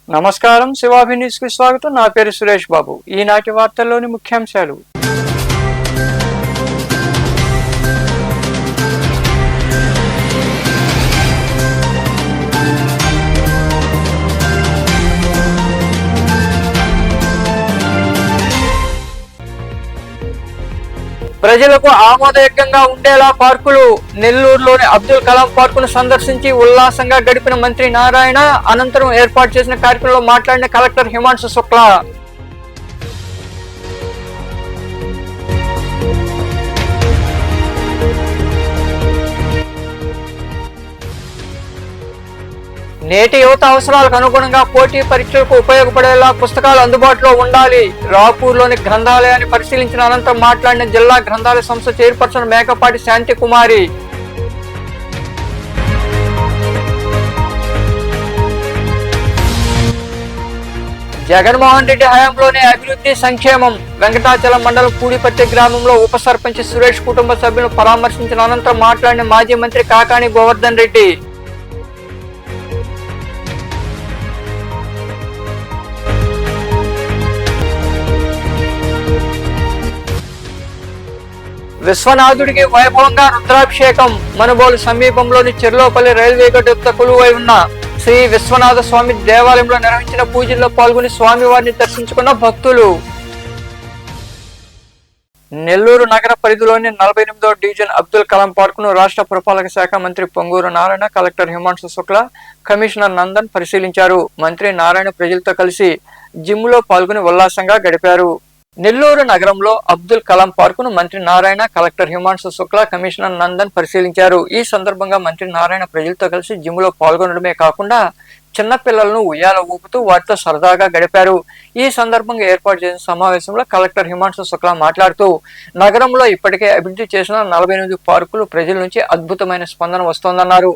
నమస్కారం, శివాభి న్యూస్ కి స్వాగతం. నా పేరు సురేష్ బాబు. ఈనాటి వార్తల్లోని ముఖ్యాంశాలు. ప్రజలకు ఆమోదయోగ్యంగా ఉండేలా పార్కులు. నెల్లూరులోని అబ్దుల్ కలాం పార్కును సందర్శించి ఉల్లాసంగా గడిపిన మంత్రి నారాయణ. అనంతరం ఏర్పాటు చేసిన కార్యక్రమంలో మాట్లాడిన కలెక్టర్ హిమాంశు శుక్లా. నేటి యువత అవసరాలకు అనుగుణంగా పోటీ పరీక్షలకు ఉపయోగపడేలా పుస్తకాలు అందుబాటులో ఉండాలి. రాపూర్లోని గ్రంథాలయాన్ని పరిశీలించిన అనంతరం మాట్లాడిన జిల్లా గ్రంథాలయ సంస్థ చైర్పర్సన్ మేకపాటి శాంతి కుమారి. జగన్మోహన్ రెడ్డి హయాంలోనే అభివృద్ధి సంక్షేమం. వెంకటాచలం మండలం పూడిపత్తి గ్రామంలో ఉప సర్పంచ్ సురేష్ కుటుంబ సభ్యులను పరామర్శించిన అనంతరం మాట్లాడిన మాజీ మంత్రి కాకాని గోవర్ధన్ రెడ్డి. విశ్వనాథుడికి వైభవంగా రుద్రాభిషేకం. మనుబోలు సమీపంలోని చెర్లోపల్లి రైల్వే గేటు వద్ద కొలువై ఉన్న శ్రీ విశ్వనాథ స్వామి దేవాలయంలో నిర్వహించిన పూజల్లో పాల్గొని స్వామివారిని దర్శించుకున్న భక్తులు. నెల్లూరు నగర పరిధిలోని 48వ డివిజన్ అబ్దుల్ కలాం పార్కును రాష్ట్ర పురపాలక శాఖ మంత్రి పొంగూరు నారాయణ, కలెక్టర్ హిమాంశు శుక్లా, కమిషనర్ నందన్ పరిశీలించారు. మంత్రి నారాయణ ప్రజలతో కలిసి జిమ్ లో పాల్గొని ఉల్లాసంగా గడిపారు. నెల్లూరు నగరంలో అబ్దుల్ కలాం పార్కును మంత్రి నారాయణ, కలెక్టర్ హిమాంశు శుక్లా, కమిషనర్ నందన్ పరిశీలించారు. ఈ సందర్భంగా మంత్రి నారాయణ ప్రజలతో కలిసి జిమ్ లో పాల్గొనడమే కాకుండా చిన్నపిల్లలను ఉయ్యాల ఊపుతూ వారితో సరదాగా గడిపారు. ఈ సందర్భంగా ఏర్పాటు చేసిన సమావేశంలో కలెక్టర్ హిమాంశు శుక్లా మాట్లాడుతూ, నగరంలో ఇప్పటికే అభివృద్ధి చేసిన 48 పార్కులు ప్రజల నుంచి అద్భుతమైన స్పందన వస్తోందన్నారు.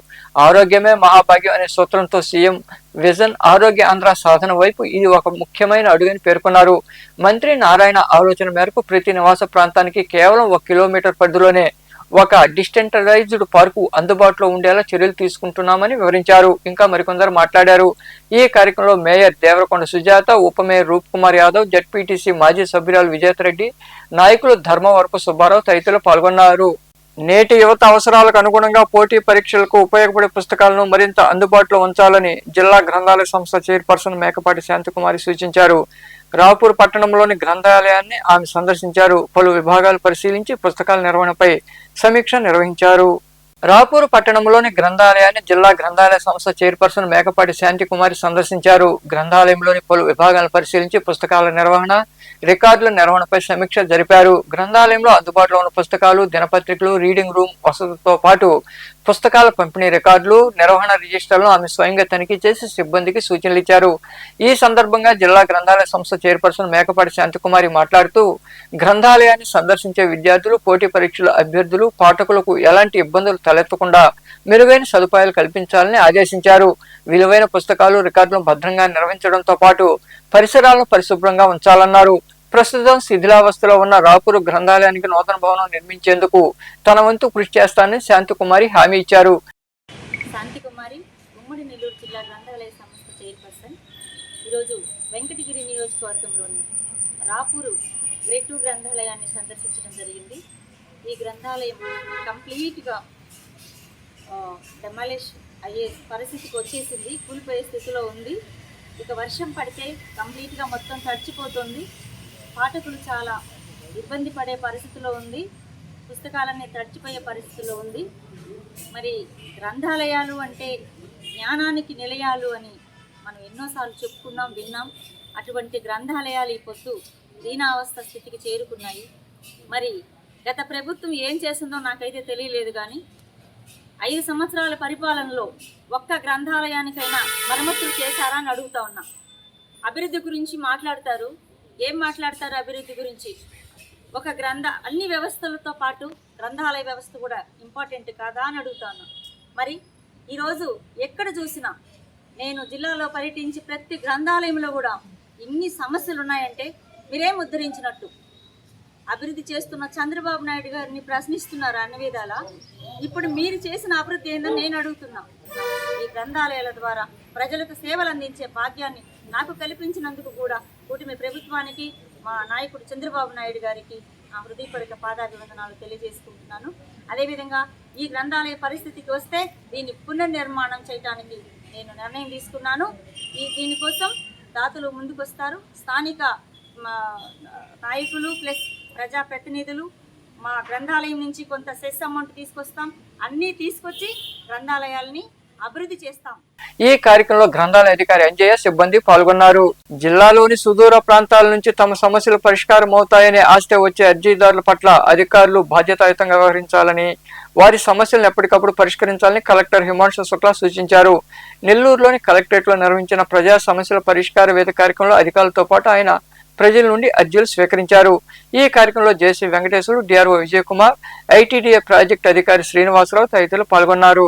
ఆరోగ్యమే మహాభాగ్యం అనే సూత్రంతో సీఎం విజన్ ఆరోగ్య ఆంధ్ర సాధన వైపు ఇది ఒక ముఖ్యమైన అడుగని పేర్కొన్నారు. మంత్రి నారాయణ ఆలోచన మేరకు ప్రతి నివాస ప్రాంతానికి కేవలం 1 కిలోమీటర్ పరిధిలోనే ఒక డిస్టెంటరైజ్డ్ పార్కు అందుబాటులో ఉండేలా చర్యలు తీసుకుంటున్నామని వివరించారు. ఇంకా మరికొందరు మాట్లాడారు. ఈ కార్యక్రమంలో మేయర్ దేవరకొండ సుజాత, ఉప మేయర్ రూప్ కుమార్ యాదవ్, జడ్పీటీసీ మాజీ సభ్యురాలు విజేతరెడ్డి, నాయకులు ధర్మవరపు సుబ్బారావు తదితరులు పాల్గొన్నారు. నేటి యువత అవసరాలకు అనుగుణంగా పోటీ పరీక్షలకు ఉపయోగపడే పుస్తకాలను మరింత అందుబాటులో ఉంచాలని జిల్లా గ్రంథాలయ సంస్థ చైర్పర్సన్ మేకపాటి శాంతికుమారి సూచించారు. రాపూర్ పట్టణంలోని గ్రంథాలయాన్ని ఆమె సందర్శించారు. పలు విభాగాలు పరిశీలించి పుస్తకాల నిర్వహణపై సమీక్ష నిర్వహించారు. రాపూర్ పట్టణంలోని గ్రంథాలయాన్ని జిల్లా గ్రంథాలయ సంస్థ చైర్పర్సన్ మేకపాటి శాంతి కుమారి సందర్శించారు. గ్రంథాలయంలోని పలు విభాగాలను పరిశీలించి పుస్తకాల నిర్వహణ, రికార్డుల నిర్వహణపై సమీక్ష జరిపారు. గ్రంథాలయంలో అందుబాటులో ఉన్న పుస్తకాలు, దినపత్రికలు, రీడింగ్ రూమ్ వసతితో పాటు పుస్తకాల పంపిణీ రికార్డులు, నిర్వహణ రిజిస్టర్లను ఆమె స్వయంగా తనిఖీ చేసి సిబ్బందికి సూచనలు ఇచ్చారు. ఈ సందర్భంగా జిల్లా గ్రంథాలయ సంస్థ చైర్పర్సన్ మేకపాటి శాంతికుమారి మాట్లాడుతూ, గ్రంథాలయాన్ని సందర్శించే విద్యార్థులు, పోటీ పరీక్షల అభ్యర్థులు, పాఠకులకు ఎలాంటి ఇబ్బందులు తలెత్తకుండా మెరుగైన సదుపాయాలు కల్పించాలని ఆదేశించారు. విలువైన పుస్తకాలు, రికార్డులను భద్రంగా నిర్వహించడంతో పాటు పరిసరాలను పరిశుభ్రంగా ఉంచాలన్నారు. ప్రస్తుతం శిథిలావస్థలో ఉన్న రాపూర్ గ్రంథాలయానికి నూతన భవనం నిర్మించేందుకు తన వంతు కృషి చేస్తానని శాంతికుమారి హామీ ఇచ్చారు. శాంతికుమారి, ఉమ్మడి నెల్లూరు జిల్లా గ్రంథాలయ సంస్థ చైర్పర్సన్, ఈరోజు వెంకటగిరి నియోజకవర్గంలోని రాపూరు గ్రేడ్ 2 గ్రంథాలయాన్ని సందర్శించడం జరిగింది. ఈ గ్రంథాలయం కంప్లీట్గా డెమాలిష్ అయ్యే పరిస్థితికి వచ్చేసింది, కూలిపోయే స్థితిలో ఉంది. ఇక వర్షం పడితే కంప్లీట్గా మొత్తం తడిచిపోతుంది. పాఠకులు చాలా ఇబ్బంది పడే పరిస్థితిలో ఉంది. పుస్తకాలన్నీ తడిచిపోయే పరిస్థితిలో ఉంది. మరి గ్రంథాలయాలు అంటే జ్ఞానానికి నిలయాలు అని మనం ఎన్నోసార్లు చెప్పుకున్నాం, విన్నాం. అటువంటి గ్రంథాలయాలు ఈ పొద్దు దీనావస్థ స్థితికి చేరుకున్నాయి. మరి గత ప్రభుత్వం ఏం చేసిందో నాకైతే తెలియలేదు, కానీ 5 సంవత్సరాల పరిపాలనలో ఒక్క గ్రంథాలయానికైనా మరమ్మతులు చేశారా అని అడుగుతా ఉన్నా. అభివృద్ధి గురించి మాట్లాడతారు, ఏం మాట్లాడతారు అభివృద్ధి గురించి? ఒక అన్ని వ్యవస్థలతో పాటు గ్రంథాలయ వ్యవస్థ కూడా ఇంపార్టెంట్ కాదా అని అడుగుతా ఉన్నా. మరి ఈరోజు ఎక్కడ చూసినా నేను జిల్లాలో పర్యటించి ప్రతి గ్రంథాలయంలో కూడా ఇన్ని సమస్యలు ఉన్నాయంటే మీరేం ఉద్ధరించినట్టు? అభివృద్ధి చేస్తున్న చంద్రబాబు నాయుడు గారిని ప్రశ్నిస్తున్నారు అన్ని విధాలా. ఇప్పుడు మీరు చేసిన అభివృద్ధి ఏందని నేను అడుగుతున్నా. ఈ గ్రంథాలయాల ద్వారా ప్రజలకు సేవలు అందించే భాగ్యాన్ని నాకు కల్పించినందుకు కూడా కూటమి ప్రభుత్వానికి, మా నాయకుడు చంద్రబాబు నాయుడు గారికి నా హృదయపూర్వక పాదాభివందనాలు తెలియజేసుకుంటున్నాను. అదేవిధంగా ఈ గ్రంథాలయ పరిస్థితికి వస్తే దీన్ని పునర్నిర్మాణం చేయడానికి నేను నిర్ణయం తీసుకున్నాను. దీనికోసం దాతలు ముందుకొస్తారు. స్థానిక నాయకులు ప్లస్ ప్రజాప్రతినిధులు మా గ్రంథాలయం నుంచి కొంత సెస్ అమౌంట్ తీసుకొస్తాం. అన్నీ తీసుకొచ్చి గ్రంథాలయాల్ని అభివృద్ధి చేస్తాం. ఈ కార్యక్రమంలో గ్రంథాలయ అధికారి అంజయ్య, సిబ్బంది పాల్గొన్నారు. జిల్లాలోని సుదూర ప్రాంతాల నుంచి తమ సమస్యలు పరిష్కారం అవుతాయనే ఆశతో వచ్చే అర్జీదారుల పట్ల అధికారులు బాధ్యతాయుతంగా వ్యవహరించాలని, వారి సమస్యలను ఎప్పటికప్పుడు పరిష్కరించాలని కలెక్టర్ హిమాంశు శుక్లా సూచించారు. నెల్లూరులోని కలెక్టరేట్లో నిర్వహించిన ప్రజా సమస్యల పరిష్కార వేదిక కార్యక్రమంలో అధికారులతో పాటు ఆయన ప్రజల నుండి అర్జీలు స్వీకరించారు. ఈ కార్యక్రమంలో జేసీ వెంకటేశ్వరుడు, DRO Vijay Kumar, ITDA project అధికారి శ్రీనివాసరావు తదితరులు పాల్గొన్నారు.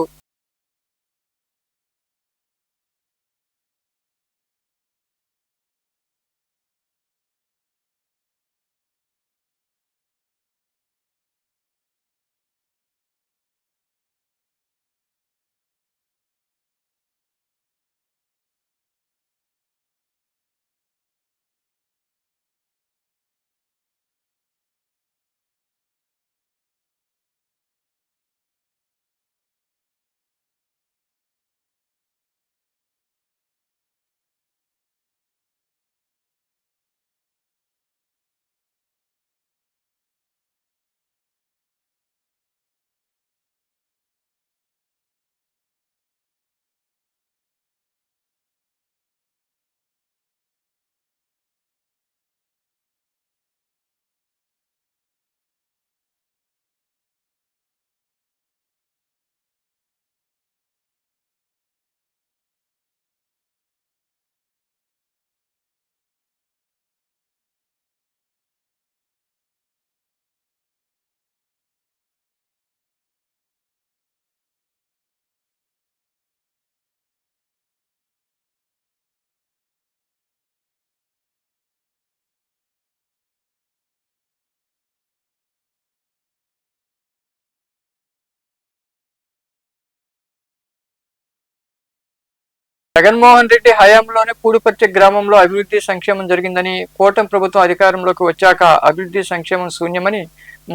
జగన్మోహన్ రెడ్డి హయాంలోనే పూడిపర్తి గ్రామంలో అభివృద్ధి సంక్షేమం జరిగిందని, కూటమి ప్రభుత్వం అధికారంలోకి వచ్చాక అభివృద్ధి సంక్షేమం శూన్యమని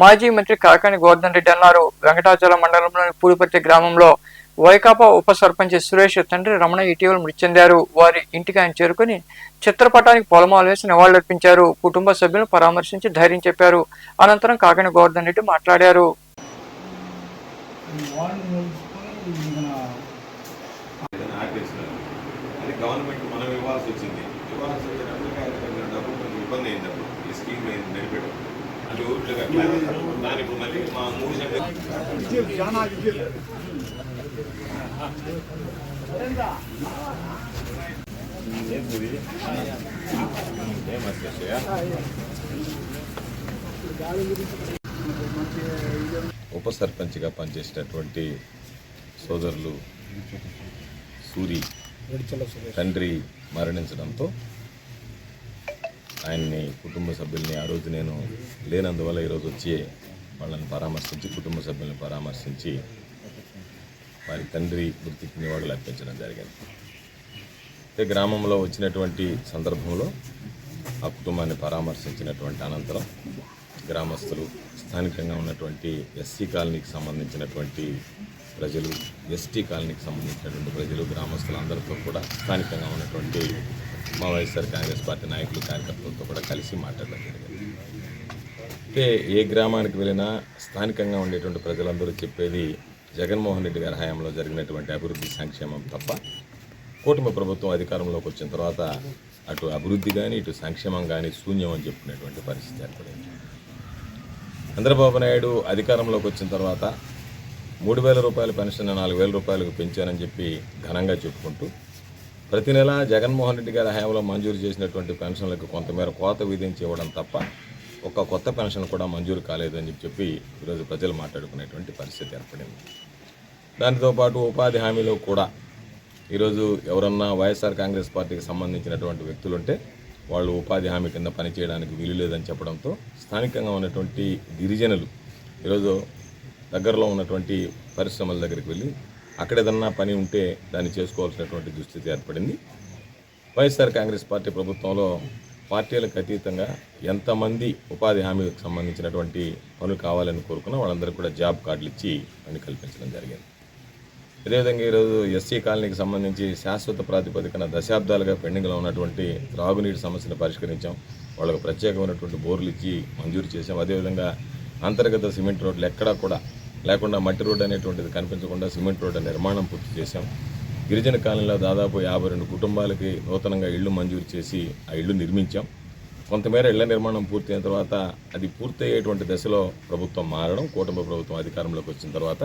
మాజీ మంత్రి కాకాని గోవర్ధన్ రెడ్డి అన్నారు. వెంకటాచలం మండలంలోని పూడిపర్తి గ్రామంలో వైకాపా ఉప సర్పంచ్ సురేష్ తండ్రి రమణ ఇటీవల మృతి చెందారు. వారి ఇంటికి ఆయన చేరుకుని చిత్రపటానికి పూలమాల వేసి నివాళులర్పించారు. కుటుంబ సభ్యులను పరామర్శించి ధైర్యం చెప్పారు. అనంతరం కాకాని గోవర్ధన్ రెడ్డి మాట్లాడారు. గవర్నమెంట్ మనం ఇవ్వాల్సి వచ్చింది. ఇవ్వాల్సి వచ్చినప్పటికీ ఆయన కొంచెం డబ్బు కొంచెం ఇబ్బంది అయినప్పుడు ఈ స్కీమ్ నడిపాడు. అంటే ఊర్లో కట్టిన దానికి మళ్ళీ మా 3 సెంటర్ ఉప సర్పంచ్గా పనిచేసినటువంటి సోదరులు సూరి తండ్రి మరణించడంతో ఆయన్ని కుటుంబ సభ్యుల్ని ఆ రోజు నేను లేనందువల్ల ఈరోజు వచ్చి వాళ్ళని పరామర్శించి కుటుంబ సభ్యుల్ని పరామర్శించి వారి తండ్రి వృత్తికి నివాళులు అర్పించడం జరిగింది. అయితే గ్రామంలో వచ్చినటువంటి సందర్భంలో ఆ కుటుంబాన్ని పరామర్శించినటువంటి అనంతరం గ్రామస్తులు, స్థానికంగా ఉన్నటువంటి ఎస్సీ కాలనీకి సంబంధించినటువంటి ప్రజలు, ఎస్టీ కాలనీకి సంబంధించినటువంటి ప్రజలు, గ్రామస్తులు అందరితో కూడా స్థానికంగా ఉన్నటువంటి మా వైఎస్ఆర్ కాంగ్రెస్ పార్టీ నాయకులు, కార్యకర్తలతో కూడా కలిసి మాట్లాడడం జరిగింది. అంటే ఏ గ్రామానికి వెళ్ళినా స్థానికంగా ఉండేటువంటి ప్రజలందరూ చెప్పేది జగన్మోహన్ రెడ్డి గారి హయాంలో జరిగినటువంటి అభివృద్ధి సంక్షేమం తప్ప కూటమి ప్రభుత్వం అధికారంలోకి వచ్చిన తర్వాత అటు అభివృద్ధి కానీ ఇటు సంక్షేమం కానీ శూన్యం అని చెప్పుకునేటువంటి పరిస్థితి ఏర్పడింది. చంద్రబాబు నాయుడు అధికారంలోకి వచ్చిన తర్వాత 3,000 రూపాయల పెన్షన్ 4,000 రూపాయలకు పెంచానని చెప్పి ఘనంగా చెప్పుకుంటూ ప్రతి నెల జగన్మోహన్ రెడ్డి గారి హయాంలో మంజూరు చేసినటువంటి పెన్షన్లకు కొంతమేర కోత విధించి ఇవ్వడం తప్ప ఒక్క కొత్త పెన్షన్ కూడా మంజూరు కాలేదని చెప్పి ఈరోజు ప్రజలు మాట్లాడుకునేటువంటి పరిస్థితి ఏర్పడింది. దానితో పాటు ఉపాధి హామీలో కూడా ఈరోజు ఎవరన్నా వైఎస్ఆర్ కాంగ్రెస్ పార్టీకి సంబంధించినటువంటి వ్యక్తులు ఉంటే వాళ్ళు ఉపాధి హామీ కింద పనిచేయడానికి వీలు లేదని చెప్పడంతో స్థానికంగా ఉన్నటువంటి గిరిజనులు ఈరోజు దగ్గరలో ఉన్నటువంటి పరిశ్రమల దగ్గరికి వెళ్ళి అక్కడ ఏదన్నా పని ఉంటే దాన్ని చేసుకోవాల్సినటువంటి దుస్థితి ఏర్పడింది. వైఎస్ఆర్ కాంగ్రెస్ పార్టీ ప్రభుత్వంలో పార్టీలకు అతీతంగా ఎంతమంది ఉపాధి హామీకి సంబంధించినటువంటి పనులు కావాలని కోరుకున్నా వాళ్ళందరికీ కూడా జాబ్ కార్డులు ఇచ్చి పని కల్పించడం జరిగింది. అదేవిధంగా ఈరోజు ఎస్సీ కాలనీకి సంబంధించి శాశ్వత ప్రాతిపదికన దశాబ్దాలుగా పెండింగ్లో ఉన్నటువంటి త్రాగునీటి సమస్యను పరిష్కరించాం. వాళ్ళకు ప్రత్యేకమైనటువంటి బోర్లు ఇచ్చి మంజూరు చేసాం. అదేవిధంగా అంతర్గత సిమెంట్ రోడ్లు ఎక్కడా కూడా లేకుండా మట్టి రోడ్డు అనేటువంటిది కనిపించకుండా సిమెంట్ రోడ్డు నిర్మాణం పూర్తి చేశాం. గిరిజన కాలనీలో దాదాపు 52 కుటుంబాలకి నూతనంగా ఇళ్లు మంజూరు చేసి ఆ ఇళ్లు నిర్మించాం. కొంతమేర ఇళ్ల నిర్మాణం పూర్తయిన తర్వాత అది పూర్తయ్యేటువంటి దశలో ప్రభుత్వం మారడం, కూటమి ప్రభుత్వం అధికారంలోకి వచ్చిన తర్వాత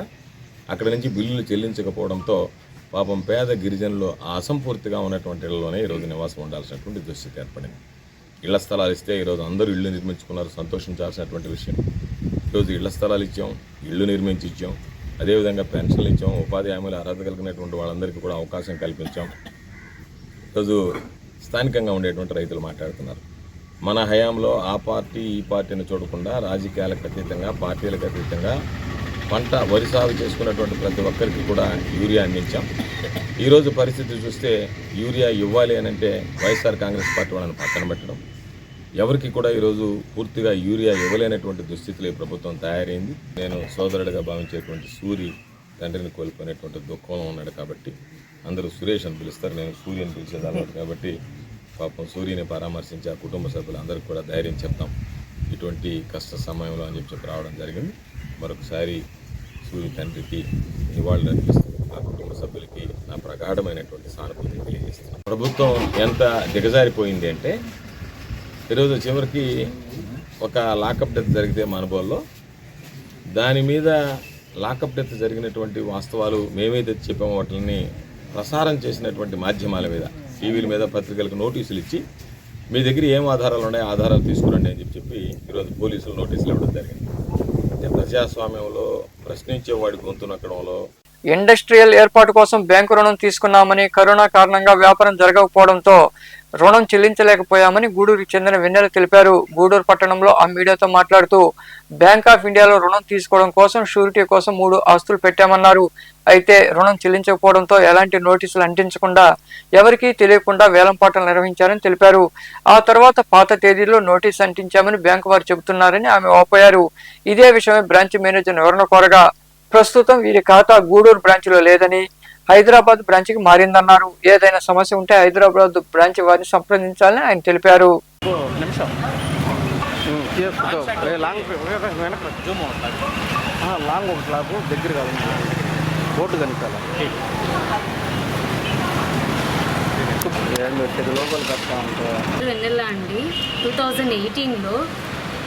అక్కడి నుంచి బిల్లులు చెల్లించకపోవడంతో పాపం పేద గిరిజనులు ఆ అసంపూర్తిగా ఉన్నటువంటి ఇళ్లలోనే ఈరోజు నివాసం ఉండాల్సినటువంటి దుస్థితి ఏర్పడింది. ఇళ్ల స్థలాలు ఇస్తే ఈరోజు అందరూ ఇళ్లు నిర్మించుకున్నారు, సంతోషించాల్సినటువంటి విషయం. ఈరోజు ఇళ్ల స్థలాలు ఇచ్చాం, ఇళ్లు నిర్మించి ఇచ్చాం. అదేవిధంగా పెన్షన్లు ఇచ్చాం, ఉపాధి హామీలు అర్హత కలిగినటువంటి వాళ్ళందరికీ కూడా అవకాశం కల్పించాం. ఈరోజు స్థానికంగా ఉండేటువంటి రైతులు మాట్లాడుతున్నారు, మన హయాంలో ఆ పార్టీ ఈ పార్టీని చూడకుండా రాజకీయాలకు అతీతంగా పార్టీలకు అతీతంగా పంట వరి సాగు చేసుకున్నటువంటి ప్రతి ఒక్కరికి కూడా యూరియా అందించాం. ఈరోజు పరిస్థితి చూస్తే యూరియా ఇవ్వాలి అని అంటే వైఎస్ఆర్ కాంగ్రెస్ పార్టీ వాళ్ళని పక్కన పెట్టడం, ఎవరికి కూడా ఈరోజు పూర్తిగా యూరియా ఇవ్వలేనటువంటి దుస్థితిలో ఈ ప్రభుత్వం తయారైంది. నేను సోదరుడిగా భావించేటువంటి సూరి తండ్రిని కోల్పోయినటువంటి దుఃఖంలో ఉన్నాడు కాబట్టి అందరూ సురేష్ అని పిలుస్తారు, నేను సూర్య అని పిలిచేదాన్ని కాబట్టి పాపం సూర్యని పరామర్శించి ఆ కుటుంబ సభ్యులందరికీ కూడా ధైర్యం చెప్తాం ఇటువంటి కష్ట సమయంలో అని చెప్పి రావడం జరిగింది. మరొకసారి సూర్య తండ్రికి నివాళులు అర్పిస్తూ ఆ కుటుంబ సభ్యులకి నా ప్రగాఢమైనటువంటి సానుభూతిని తెలియజేస్తాను. ప్రభుత్వం ఎంత దిగజారిపోయింది అంటే ఈరోజు చివరికి ఒక లాకప్ డెత్ జరిగితే మా అనుభవంలో దాని మీద లాకప్ డెత్ జరిగినటువంటి వాస్తవాలు మేమైతే చెప్పామో వాటిని ప్రసారం చేసినటువంటి మాధ్యమాల మీద, టీవీల మీద, పత్రికలకు నోటీసులు ఇచ్చి మీ దగ్గర ఏం ఆధారాలు ఉన్నాయో ఆధారాలు తీసుకురండి అని చెప్పి ఈరోజు పోలీసులు నోటీసులు ఇవ్వడం జరిగింది. అంటే ప్రజాస్వామ్యంలో ప్రశ్నించేవాడి గొంతు నొక్కడంలో ఇండస్ట్రియల్ ఏర్పాటు కోసం బ్యాంకు రుణం తీసుకున్నామని, కరోనా కారణంగా వ్యాపారం జరగకపోవడంతో రుణం చెల్లించలేకపోయామని గూడూరుకి చెందిన వెన్నెల తెలిపారు. గూడూరు పట్టణంలో ఆ మీడియాతో మాట్లాడుతూ బ్యాంక్ ఆఫ్ ఇండియాలో రుణం తీసుకోవడం కోసం షూరిటీ కోసం 3 ఆస్తులు పెట్టామన్నారు. అయితే రుణం చెల్లించకపోవడంతో ఎలాంటి నోటీసులు అంటించకుండా ఎవరికీ తెలియకుండా వేలంపాటలు నిర్వహించారని తెలిపారు. ఆ తర్వాత పాత తేదీలో నోటీసు అంటించామని బ్యాంకు వారు చెబుతున్నారని ఆమె వాపోయారు. ఇదే విషయమై బ్రాంచ్ మేనేజర్ వివరణ కోరగా ప్రస్తుతం వీరి ఖాతా గూడూరు బ్రాంచ్లో లేదని హైదరాబాద్ బ్రాంచ్కి మారిందన్నారు. ఏదైనా సమస్య ఉంటే హైదరాబాద్ బ్రాంచ్ వారిని సంప్రదించాలని ఆయన తెలిపారు. వెన్నెల అండి 2018లో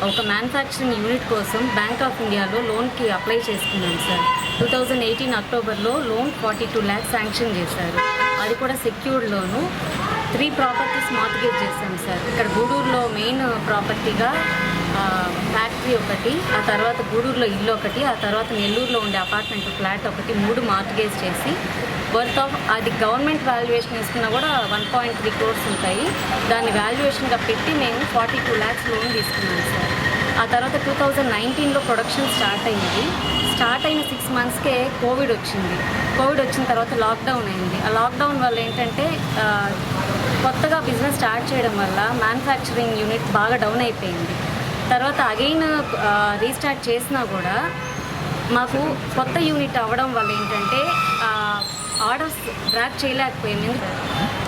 ఒక మ్యానుఫ్యాక్చరింగ్ యూనిట్ కోసం బ్యాంక్ ఆఫ్ ఇండియాలో లోన్కి అప్లై చేసుకున్నాను సార్. 2018 అక్టోబర్లో లోన్ 42 lakhs శాంక్షన్ చేశారు. అది కూడా సెక్యూర్డ్ లోను. 3 ప్రాపర్టీస్ మార్టిగేజ్ చేశాం సార్. ఇక్కడ గూడూరులో మెయిన్ ప్రాపర్టీగా ఫ్యాక్టరీ ఒకటి, ఆ తర్వాత గూడూరులో ఇల్లు ఒకటి, ఆ తర్వాత నెల్లూరులో ఉండే అపార్ట్మెంట్ ఫ్లాట్ ఒకటి, 3 మార్టిగేజ్ చేసి వర్త్ ఆఫ్ అది గవర్నమెంట్ వాల్యుయేషన్ వేసుకున్నా కూడా 1.3 crores ఉంటాయి. దాన్ని వాల్యుయేషన్గా పెట్టి మేము 42 lakhs లోన్ తీసుకున్నాం సార్. ఆ తర్వాత 2019లో ప్రొడక్షన్ స్టార్ట్ అయింది. స్టార్ట్ అయిన 6 monthsకే కోవిడ్ వచ్చింది. కోవిడ్ వచ్చిన తర్వాత లాక్డౌన్ అయింది. ఆ లాక్డౌన్ వల్ల ఏంటంటే కొత్తగా బిజినెస్ స్టార్ట్ చేయడం వల్ల మ్యానుఫ్యాక్చరింగ్ యూనిట్ బాగా డౌన్ అయిపోయింది. తర్వాత అగైన్ రీస్టార్ట్ చేసినా కూడా మాకు కొత్త యూనిట్ అవ్వడం వల్ల ఏంటంటే ఆర్డర్స్ ట్రాక్ చేయలేకపోయాము.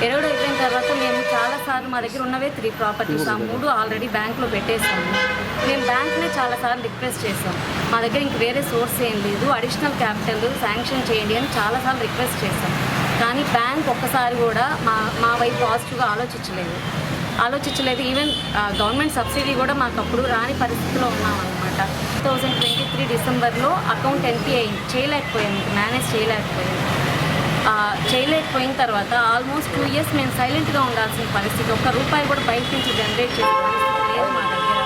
ఎరవడం అయిపోయిన తర్వాత మేము చాలాసార్లు మా దగ్గర ఉన్నవే 3 ప్రాపర్టీస్, ఆ 3 ఆల్రెడీ బ్యాంక్లో పెట్టేసాము. మేము బ్యాంక్నే చాలాసార్లు రిక్వెస్ట్ చేసాం, మా దగ్గర ఇంక వేరే సోర్స్ ఏం లేదు, అడిషనల్ క్యాపిటల్ శాంక్షన్ చేయండి అని చాలాసార్లు రిక్వెస్ట్ చేసాం. కానీ బ్యాంక్ ఒక్కసారి కూడా మా వైపు పాజిటివ్గా ఆలోచించలేదు. ఈవెన్ గవర్నమెంట్ సబ్సిడీ కూడా మాకు అప్పుడు రాని పరిస్థితిలో ఉన్నామన్నమాట. 2023 డిసెంబర్లో అకౌంట్ ఎన్పీ అయింది. మేనేజ్ చేయలేకపోయిన తర్వాత ఆల్మోస్ట్ 2 years మేము సైలెంట్గా ఉండాల్సిన పరిస్థితి. 1 రూపాయి కూడా బయట నుంచి జనరేట్ చేసే పరిస్థితి లేదు మా దగ్గర.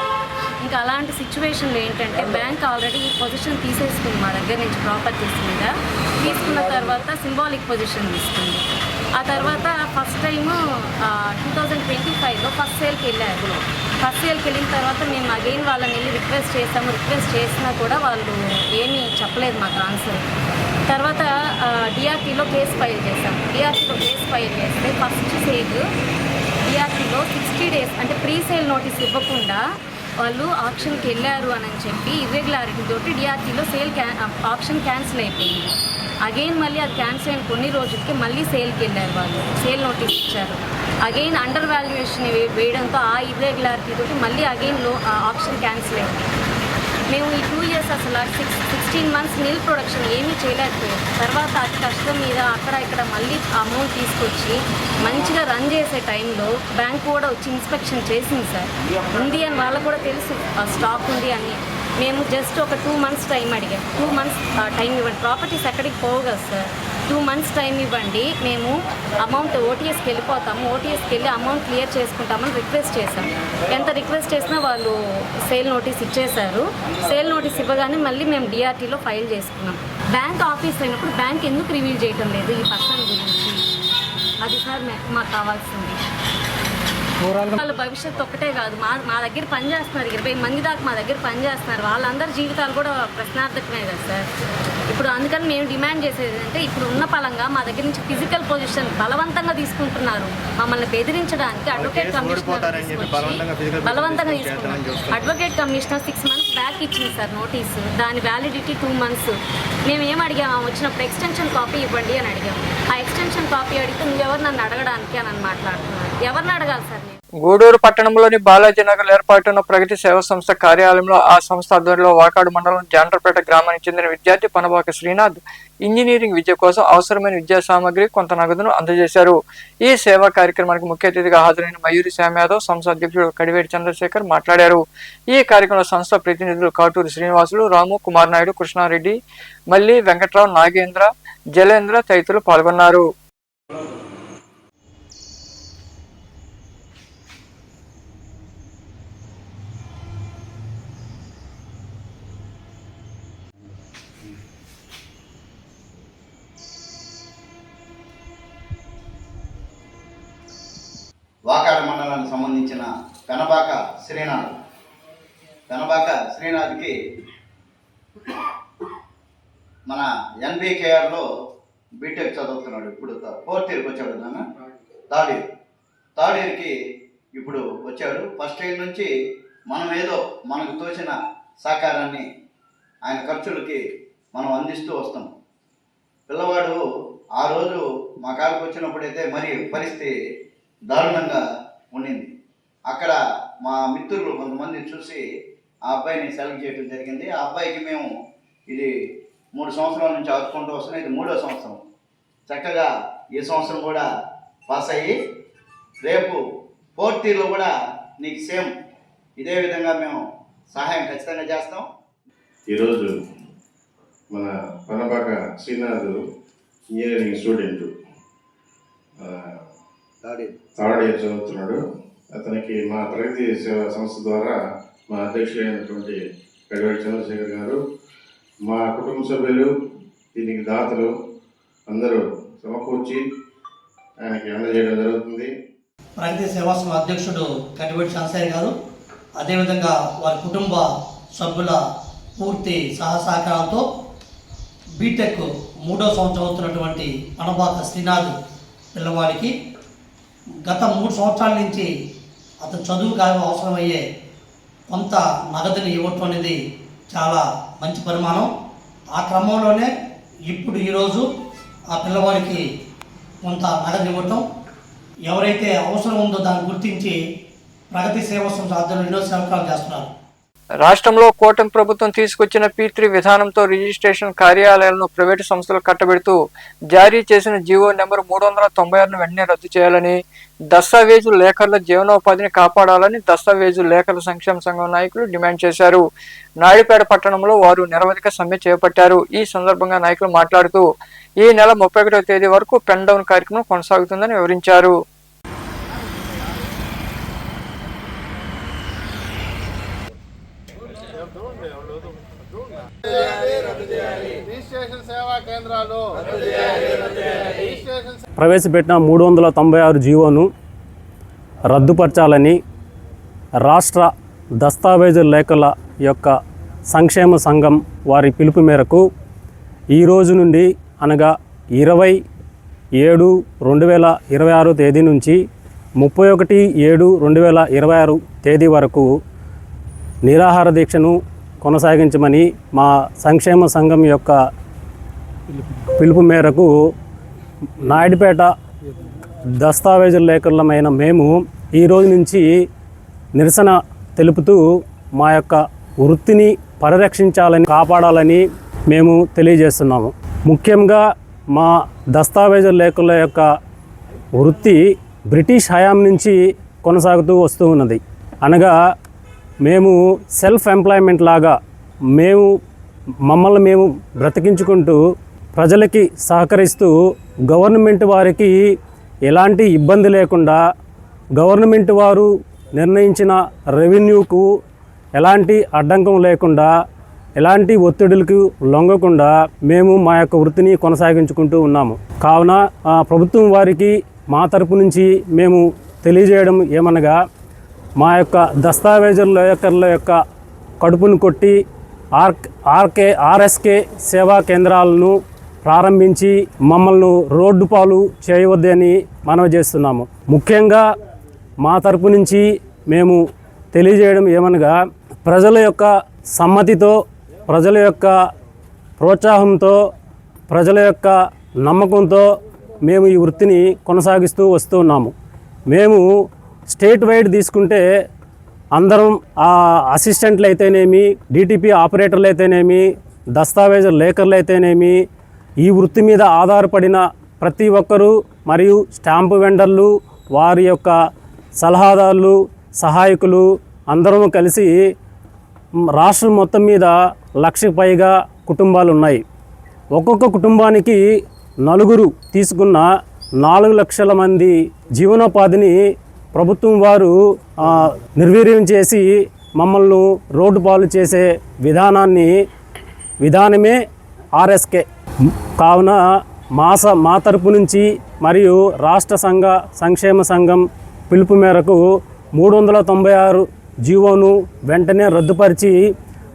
ఇంకా అలాంటి సిచ్యువేషన్లో ఏంటంటే బ్యాంక్ ఆల్రెడీ పొజిషన్ తీసేసుకుంది మా దగ్గర నుంచి ప్రాపర్టీస్ మీద. తీసుకున్న తర్వాత సింబాలిక్ పొజిషన్ తీసుకుంది. ఆ తర్వాత ఫస్ట్ టైము 2025లో ఫస్ట్ సేల్కి వెళ్ళారు. ఫస్ట్ సేల్కి వెళ్ళిన తర్వాత మేము అగైన్ వాళ్ళని వెళ్ళి రిక్వెస్ట్ చేసాము. రిక్వెస్ట్ చేసినా కూడా వాళ్ళు ఏమీ చెప్పలేదు మాకు ఆన్సర్. తర్వాత డిఆర్టీలో కేసు ఫైల్ చేసాం. డిఆర్టీలో కేసు ఫైల్ చేస్తే ఫస్ట్ సేల్ డిఆర్టీలో 60 days అంటే ప్రీ సేల్ నోటీస్ ఇవ్వకుండా వాళ్ళు ఆప్షన్కి వెళ్ళారు అని చెప్పి ఇర్రెగ్యులారిటీ తోటి డిఆర్టీలో ఆప్షన్ క్యాన్సిల్ అయిపోయింది. అగైన్ మళ్ళీ అది క్యాన్సిల్ అయిన కొన్ని రోజులకి మళ్ళీ సేల్కి వెళ్ళారు. వాళ్ళు సేల్ నోటీస్ ఇచ్చారు. అగైన్ అండర్ వాల్యుయేషన్ వేయడంతో ఆ ఇర్రెగ్యులారిటీ తోటి మళ్ళీ అగైన్ ఆప్షన్ క్యాన్సిల్ అయింది. మేము ఈ 2 years అసలు 16 months మిల్క్ ప్రొడక్షన్ ఏమీ చేయలేకపోయాం. తర్వాత అతి కష్టం మీద అక్కడ ఇక్కడ మళ్ళీ అమౌంట్ తీసుకొచ్చి మంచిగా రన్ చేసే టైంలో బ్యాంక్ కూడా వచ్చి ఇన్స్పెక్షన్ చేసింది సార్. ఉంది అని వాళ్ళకు కూడా తెలుసు స్టాక్ ఉంది అని. మేము జస్ట్ ఒక 2 months టైం అడిగాం. 2 months టైం ఇవ్వండి, ప్రాపర్టీస్ ఎక్కడికి పోవు కదా సార్. 2 months టైం ఇవ్వండి, మేము అమౌంట్ ఓటీఎస్కి వెళ్ళిపోతాము, ఓటీఎస్కి వెళ్ళి అమౌంట్ క్లియర్ చేసుకుంటామని రిక్వెస్ట్ చేశాం. ఎంత రిక్వెస్ట్ చేసినా వాళ్ళు సేల్ నోటీస్ ఇచ్చేశారు. సేల్ నోటీస్ ఇవ్వగానే మళ్ళీ మేము డిఆర్టీలో ఫైల్ చేసుకున్నాం. బ్యాంక్ ఆఫీస్ అయినప్పుడు బ్యాంక్ ఎందుకు రివీల్ చేయటం లేదు ఈ పర్సన్ గురించి? అది సార్ మాకు కావాల్సింది. వాళ్ళ భవిష్యత్తు ఒక్కటే కాదు, మా దగ్గర పనిచేస్తున్నారు 20 మంది దాకా మా దగ్గర పనిచేస్తున్నారు. వాళ్ళందరి జీవితాలు కూడా ప్రశ్నార్థకమే కదా సార్. ఇప్పుడు అందుకని మేము డిమాండ్ చేసేది అంటే ఇప్పుడు ఉన్న పలంగా మా దగ్గర నుంచి ఫిజికల్ పొజిషన్ బలవంతంగా తీసుకుంటున్నారు. మమ్మల్ని బెదిరించడానికి అడ్వకేట్ కమిషనర్ బలవంతంగా తీసుకుంటున్నారు. అడ్వకేట్ కమిషనర్ 6 months బ్యాక్ ఇచ్చింది సార్ నోటీసు. దాని వ్యాలిడిటీ 2 months. మేము ఏం అడిగాము, వచ్చినప్పుడు ఎక్స్టెన్షన్ కాపీ ఇవ్వండి అని అడిగాము. ఆ ఎక్స్టెన్షన్ కాపీ అడిగితే నువ్వెవరు నన్ను అడగడానికి అని మాట్లాడుతున్నారు. ఎవరిని అడగాలి సార్? గూడూరు పట్టణంలోని బాలాజీనగర్ ఏర్పాటున్న ప్రగతి సేవా సంస్థ కార్యాలయంలో ఆ సంస్థ ఆధ్వర్యంలో వాకాడు మండలం జాండ్రపేట గ్రామానికి చెందిన విద్యార్థి పనబాక శ్రీనాథ్ ఇంజనీరింగ్ విద్య కోసం అవసరమైన విద్యా సామగ్రి కొంత నగదును అందజేశారు. ఈ సేవా కార్యక్రమానికి ముఖ్య అతిథిగా హాజరైన మయూరి శ్యామ్ యాదవ్, సంస్థ అధ్యక్షుడు కడివేటి చంద్రశేఖర్ మాట్లాడారు. ఈ కార్యక్రమంలో సంస్థ ప్రతినిధులు కాటూరి శ్రీనివాసులు, రాము, కుమార్ నాయుడు, కృష్ణారెడ్డి, మల్లి, వెంకట్రావు, నాగేంద్ర, జలేంద్ర తదితరులు పాల్గొన్నారు. వాకాడు మండలానికి సంబంధించిన పెనబాక శ్రీనాథ్కి మన ఎన్బికేఆర్లో బీటెక్ చదువుతున్నాడు. ఇప్పుడు 4th yearకి వచ్చాడు. నాన్న థర్డ్ ఇయర్కి ఇప్పుడు వచ్చాడు. ఫస్ట్ ఇయర్ నుంచి మనం ఏదో మనకు తోచిన సహకారాన్ని ఆయన ఖర్చులకి మనం అందిస్తూ వస్తాం. పిల్లవాడు ఆ రోజు మా కాడికి వచ్చినప్పుడైతే మరి పరిస్థితి దారుణంగా ఉండింది. అక్కడ మా మిత్రులు కొంతమంది చూసి ఆ అబ్బాయిని సెలెక్ట్ చేయడం జరిగింది. ఆ అబ్బాయికి మేము ఇది 3 సంవత్సరాల నుంచి ఆదుకుంటూ వస్తున్నాం. ఇది 3వ సంవత్సరం. చక్కగా ఈ సంవత్సరం కూడా పాస్ అయ్యి రేపు 4th yearలో కూడా నీకు సేమ్ ఇదే విధంగా మేము సహాయం ఖచ్చితంగా చేస్తాం. ఈరోజు మన Panabaka Srinath engineering student, third year చదువుతున్నాడు. అతనికి మా ప్రగతి సేవా సంస్థ ద్వారా మా అధ్యక్షులైనటువంటి కడివేటి చంద్రశేఖర్ గారు, మా కుటుంబ సభ్యులు, దీనికి దాతలు అందరూ సమకూర్చి ఆయనకి అందజేయడం జరుగుతుంది. ప్రగతి సేవా సంస్థ అధ్యక్షుడు కడివేటి చంద్రశేఖర్ గారు, అదేవిధంగా వారి కుటుంబ సభ్యుల పూర్తి సహసహకారంతో బీటెక్ 3వ సంవత్సరం చదువుతున్నటువంటి పనబాక శ్రీనాథ్ పిల్లవాడికి గత 3 సంవత్సరాల నుంచి అతను చదువుకు అవసరమయ్యే కొంత నగదుని ఇవ్వటం అనేది చాలా మంచి పరిమాణం. ఆ క్రమంలోనే ఇప్పుడు ఈరోజు ఆ పిల్లవాడికి కొంత నగదు ఇవ్వటం, ఎవరైతే అవసరం ఉందో దాన్ని గుర్తించి ప్రగతి సేవా సంస్థ ఆధ్వర్యంలో ఎన్నో సేవకాలు చేస్తున్నారు. రాష్ట్రంలో కూటమి ప్రభుత్వం తీసుకొచ్చిన P3 విధానంతో రిజిస్ట్రేషన్ కార్యాలయాలను ప్రైవేటు సంస్థలు కట్టబెడుతూ జారీ చేసిన జీవో నెంబర్ 396ను వెంటనే రద్దు చేయాలని, దస్తావేజు లేఖర్ల జీవనోపాధిని కాపాడాలని దస్తావేజు లేఖర్ల సంక్షేమ సంఘం నాయకులు డిమాండ్ చేశారు. నాయుడుపేట పట్టణంలో వారు నిరవధిక సమ్మె చేపట్టారు. ఈ సందర్భంగా నాయకులు మాట్లాడుతూ ఈ నెల 31వ తేదీ వరకు పెన్ డౌన్ కార్యక్రమం కొనసాగుతుందని వివరించారు. ప్రవేశపెట్టిన 396 జీవోను రద్దుపరచాలని రాష్ట్ర దస్తావేజు లేఖల యొక్క సంక్షేమ సంఘం వారి పిలుపు మేరకు ఈ రోజు నుండి అనగా 20/7/2026 తేదీ నుంచి 31/7/2026 తేదీ వరకు నిరాహార దీక్షను కొనసాగించమని మా సంక్షేమ సంఘం యొక్క పిలుపు మేరకు నాయుడుపేట దస్తావేజుల లేఖలమైన మేము ఈ రోజు నుంచి నిరసన తెలుపుతూ మా యొక్క వృత్తిని పరిరక్షించాలని కాపాడాలని మేము తెలియజేస్తున్నాము. ముఖ్యంగా మా దస్తావేజుల లేఖల యొక్క వృత్తి బ్రిటిష్ హయాం నుంచి కొనసాగుతూ వస్తూ ఉన్నది. అనగా మేము సెల్ఫ్ ఎంప్లాయ్మెంట్ లాగా మమ్మల్ని మేము బ్రతికించుకుంటూ ప్రజలకి సహకరిస్తూ గవర్నమెంట్ వారికి ఎలాంటి ఇబ్బంది లేకుండా గవర్నమెంట్ వారు నిర్ణయించిన రెవెన్యూకు ఎలాంటి అడ్డంకం లేకుండా ఎలాంటి ఒత్తిడులకు లొంగకుండా మేము మా యొక్క వృత్తిని కొనసాగించుకుంటూ ఉన్నాము. కావున ప్రభుత్వం వారికి మా తరపు నుంచి మేము తెలియజేయడం ఏమనగా మా యొక్క దస్తావేజుల లేఖల యొక్క కడుపును కొట్టి ఆర్ఎస్కే సేవా కేంద్రాలను ప్రారంభించి మమ్మల్ని రోడ్డు పాలు చేయవద్దని మనవి చేస్తున్నాము. ముఖ్యంగా మా తరపు నుంచి మేము తెలియజేయడం ఏమనగా ప్రజల యొక్క సమ్మతితో, ప్రజల యొక్క ప్రోత్సాహంతో, ప్రజల యొక్క నమ్మకంతో మేము ఈ వృత్తిని కొనసాగిస్తూ వస్తున్నాము. మేము స్టేట్ వైడ్ తీసుకుంటే అందరం అసిస్టెంట్లు అయితేనేమి, డిటిపి ఆపరేటర్లు అయితేనేమి, దస్తావేజు లేఖర్లు అయితేనేమి, ఈ వృత్తి మీద ఆధారపడిన ప్రతి ఒక్కరూ మరియు స్టాంపు వెండర్లు, వారి యొక్క సలహాదారులు, సహాయకులు అందరం కలిసి రాష్ట్రం మొత్తం మీద 1,00,000 పైగా కుటుంబాలు ఉన్నాయి. ఒక్కొక్క కుటుంబానికి 4 తీసుకున్న 4 లక్షల మంది జీవనోపాధిని ప్రభుత్వం వారు నిర్వీర్యం చేసి మమ్మల్ని రోడ్డు పాలు చేసే విధానమే ఆర్ఎస్కే. కావున మా తరపు నుంచి మరియు రాష్ట్ర సంక్షేమ సంఘం పిలుపు మేరకు 396 జీవోను వెంటనే రద్దుపరిచి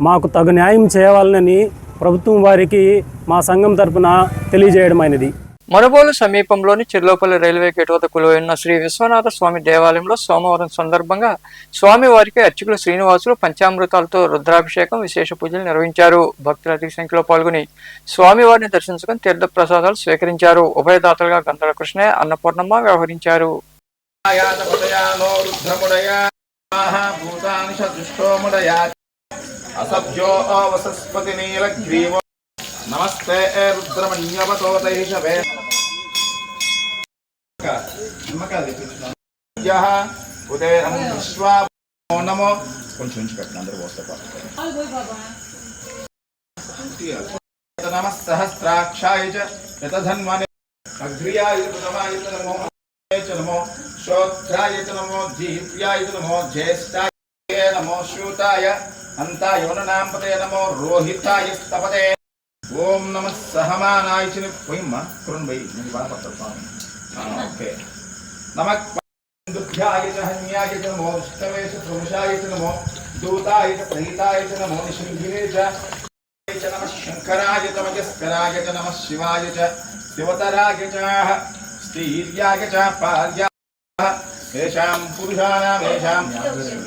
మాకు తగు న్యాయం చేయాలని ప్రభుత్వం వారికి మా సంఘం తరపున తెలియజేయడమైనది. మనుబోలు సమీపంలోని చిర్లోపల్లి రైల్వే గేట్ వద్ద కొలువైన శ్రీ విశ్వనాథ స్వామి దేవాలయంలో సోమవారం సందర్భంగా స్వామివారికి అర్చకులు శ్రీనివాసులు పంచామృతాలతో రుద్రాభిషేకం, విశేష పూజలు నిర్వహించారు. భక్తులు అధిక సంఖ్యలో పాల్గొని స్వామివారిని దర్శించుకుని తీర్థ ప్రసాదాలు స్వీకరించారు. ఉభయదాతలుగా గంధల కృష్ణయ్య, అన్నపూర్ణమ్మ వ్యవహరించారు. నమస్తే రుద్రమణ్యవతోదైషవే ఉదయం విశ్వా నమో కొంచెం పెట్టిన అందరూ నమ సహస్రాక్షాయ చ అగ్ర్యాయ నమో నమో శోత్రాయ నమో దీప్యాయ నమో జ్యేష్ఠాయ నమో శూతాయ అంతాయ వననాంపతే నమో రోహితాయ స్తపతే. ఓం నమ సహమానాయ చిన పోయిమ్మ కరుణ్ భై నేను బాధపడతాను. ఓకే నమః దుఃఖ్యాయ చ హన్యాయ చ నమో విష్ణవే చ ప్రముషాయ చ నమో దూతాయ చ ప్రణీతాయ చ నమో నిశృంగినే చ నమః శంకరాయ చ మజస్కరాయ చ నమః శివాయ చ శివతరాయ చ శ్రీర్యాయ చ పార్యాయ ఏషాం పురుషానాం ఏషాం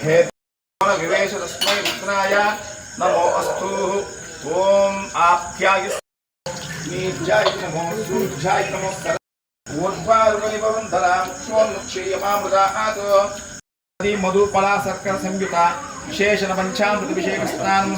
హేతున వివేశ తస్మై రుద్రాయ నమో అస్తు. ఓం ఆప్యాయ నీర్జాయ నమో సూర్యాయ నమో మధుఫలా శర్కర సంయుత విశేషణ పంచామృత అభిషేక స్నానం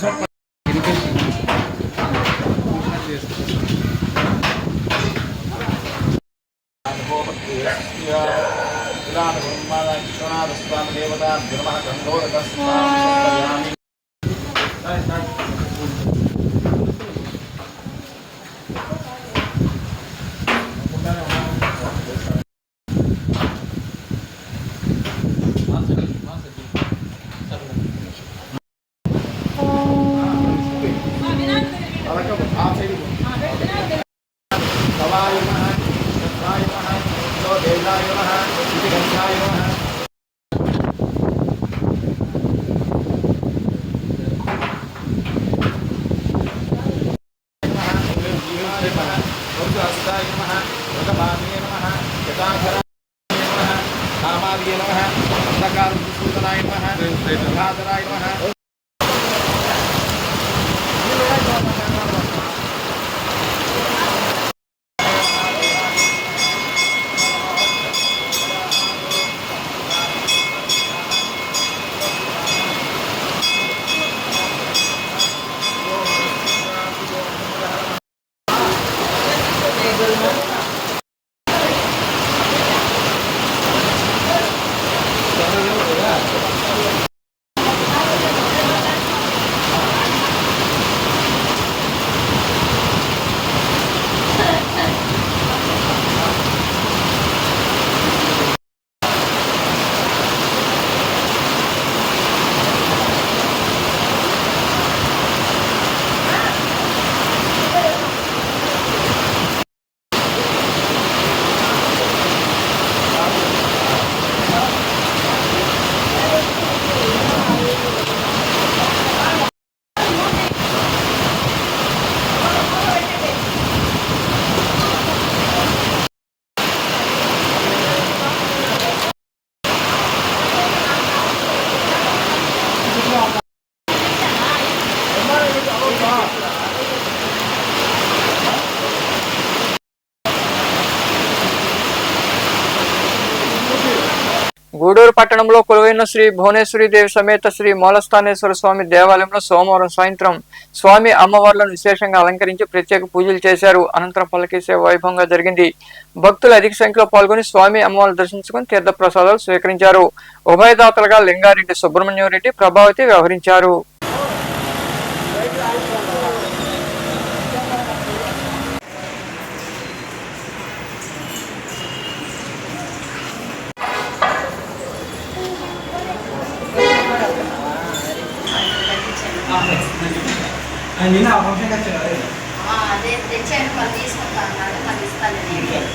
గూడూరు పట్టణంలో కొలువైన శ్రీ భువనేశ్వరి దేవి సమేత శ్రీ మూలస్థానేశ్వర స్వామి దేవాలయంలో సోమవారం సాయంత్రం స్వామి అమ్మవార్లను విశేషంగా అలంకరించి ప్రత్యేక పూజలు చేశారు. అనంతరం పల్లకీ సేవ వైభవంగా జరిగింది. భక్తులు అధిక సంఖ్యలో పాల్గొని స్వామి అమ్మవార్లను దర్శించుకుని తీర్థ ప్రసాదాలు స్వీకరించారు. ఉభయదాతలుగా లింగారెడ్డి సుబ్రహ్మణ్యం రెడ్డి, ప్రభావతి వ్యవహరించారు. నిన్న ఫంక్షన్ వచ్చారు అదే తెచ్చాను, వాళ్ళు తీసుకుంటా అన్నాడు, మళ్ళీ ఇస్తాను నేను.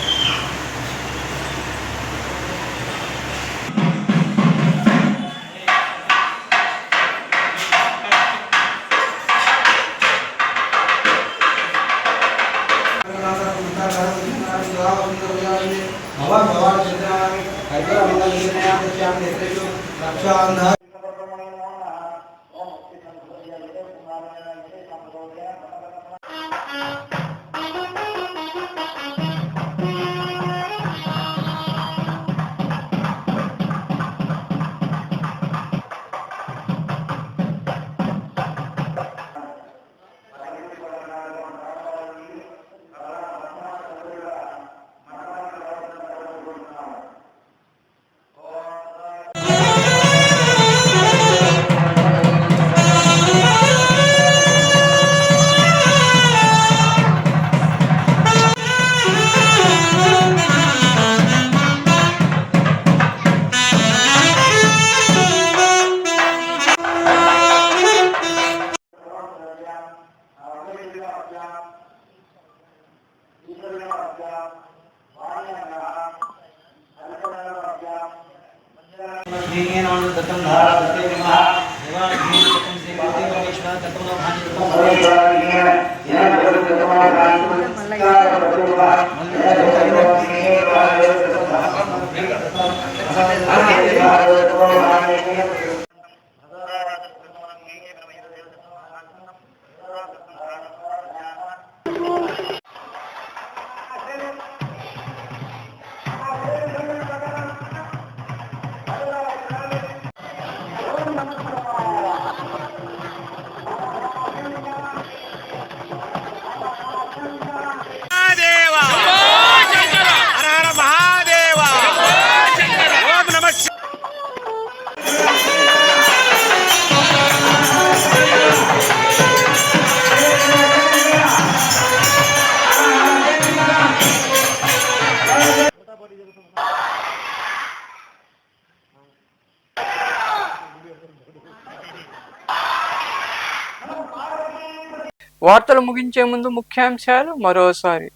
వార్తలు ముగించే ముందు ముఖ్యాంశాలు మరోసారి.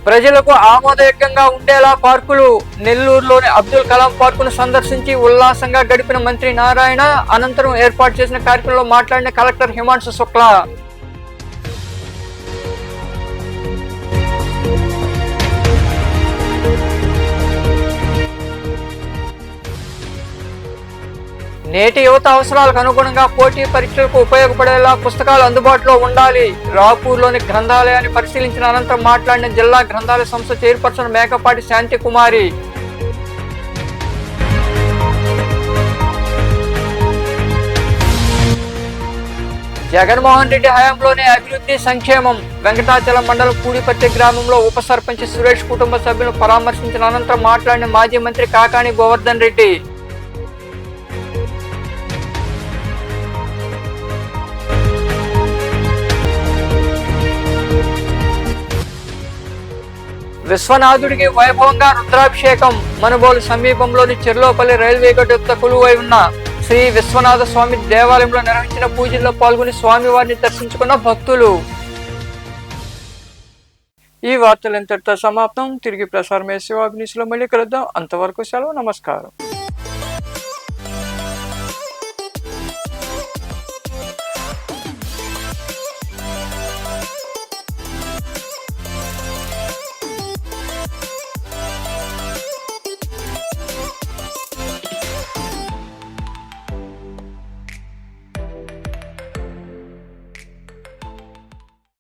ప్రజలకు ఆమోదయోగ్యంగా ఉండేలా పార్కులు. నెల్లూరులోని అబ్దుల్ కలాం పార్కును సందర్శించి ఉల్లాసంగా గడిపిన మంత్రి నారాయణ. అనంతరం ఏర్పాటు చేసిన కార్యక్రమంలో మాట్లాడిన కలెక్టర్ హిమాంశు శుక్లా. నేటి యువత అవసరాలకు అనుగుణంగా పోటీ పరీక్షలకు ఉపయోగపడేలా పుస్తకాలు అందుబాటులో ఉండాలి. రాపూర్లోని గ్రంథాలయాన్ని పరిశీలించిన అనంతరం మాట్లాడిన జిల్లా గ్రంథాలయ సంస్థ చైర్పర్సన్ మేకపాటి శాంతి కుమారి. జగన్మోహన్ రెడ్డి హయాంలోనే అభివృద్ధి సంక్షేమం. వెంకటాచలం మండలం పూడిపత్తి గ్రామంలో ఉప సర్పంచ్ సురేష్ కుటుంబ సభ్యులను పరామర్శించిన అనంతరం మాట్లాడిన మాజీ మంత్రి కాకాని గోవర్ధన్ రెడ్డి. విశ్వనాథుడికి వైభవంగా రుద్రాభిషేకం. మనుబోలు సమీపంలోని చెర్లోపల్లి రైల్వే గేట్ వద్ద కొలువై ఉన్న శ్రీ విశ్వనాథ స్వామి దేవాలయంలో నిర్వహించిన పూజల్లో పాల్గొని స్వామివారిని దర్శించుకున్న భక్తులు. ఈ వార్తలు ఇంతటితో సమాప్తం. తిరిగి ప్రసారమే శివాభినిస్లో మళ్ళీ కలుద్దాం. అంతవరకు సెలవు. నమస్కారం.